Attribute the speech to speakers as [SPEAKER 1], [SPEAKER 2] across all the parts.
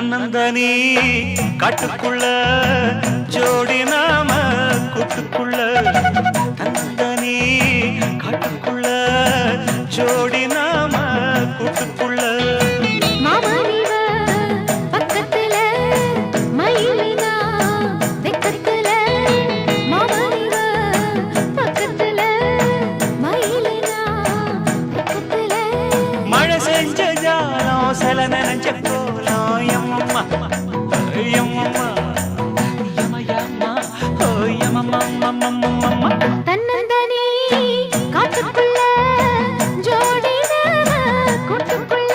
[SPEAKER 1] தன்னந்தனி காட்டுக்குள்ள ஜோடி நாம கூட்டுக்குள்ள தன்னந்தனி காட்டுக்குள்ள ஜோடி நாம கூட்டுக்குள்ள மழை செஞ்ச ஜாலம் சில நினைச்ச கோலம் எம்மம்மா எம்மம்மா யமயம்மா ஓ யமம்மம்மம்மம்மம்மா
[SPEAKER 2] தன்னந்தனி காட்டுக்குள்ள ஜோடி நாம கூட்டுக்குள்ள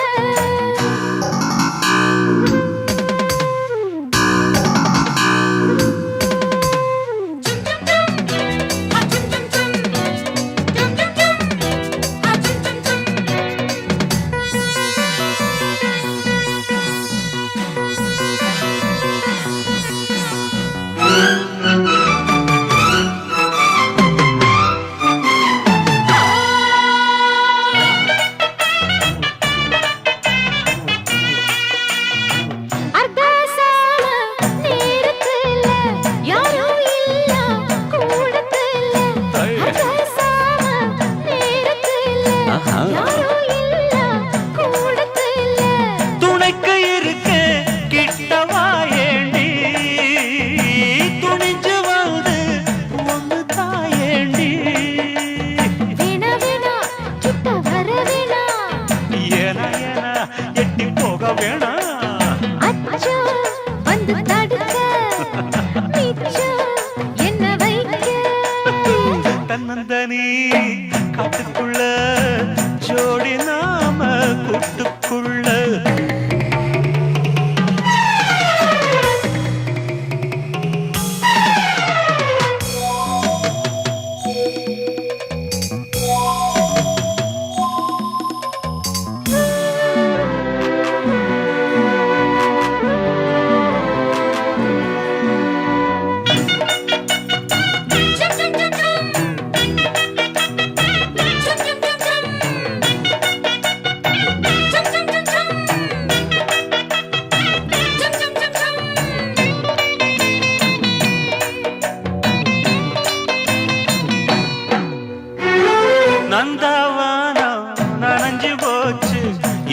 [SPEAKER 1] துணைக்கு இருக்க கிட்டவா ஏண்டி துணிஞ்சு வந்து ஒன்று தாயேண்டி ஏனா ஏனா எட்டி போக வேணாம் தன்னந்தனி காட்டுக்குள்ள ஜோடி நாம கூட்டுக்குள்ள நந்தவானம் நனைஞ்சு போச்சு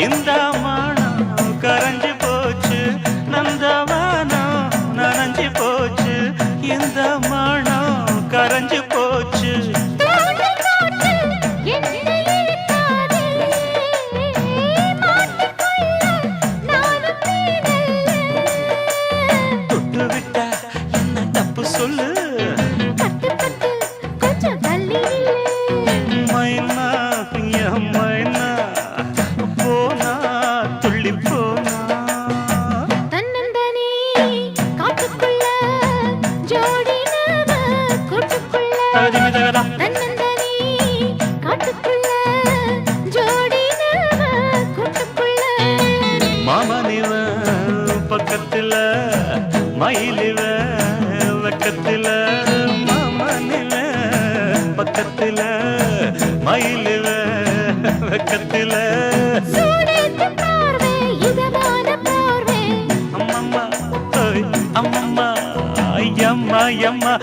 [SPEAKER 1] இந்த மானம் கரைஞ்சு போச்சு நந்தவானம் நனைஞ்சு போச்சு இந்த மானம் கரைஞ்சு போச்சு தொட்டு விட்டா என்ன தப்பு சொல்லு மைனா மைனா போனா துள்ளி போனா
[SPEAKER 2] தன்னந்தனி காட்டுக்குள்ள ஜோடி நாம கூட்டுக்குள்ள
[SPEAKER 1] தகதிமிதகதா
[SPEAKER 2] தன்னந்தனி காட்டுக்குள்ள ஜோடி நாம கூட்டுக்குள்ள
[SPEAKER 1] மாமனிவ பக்கத்துல மயிலிவ வெக்கத்துல மாமனிவ பக்கத்துல மயிலிவ வெக்கத்துல
[SPEAKER 2] சூடேத்து பார்வை இதமான பார்வை
[SPEAKER 1] அம்மம்மா ஓய் அம்மம்மா ஐயம்மா யம்மா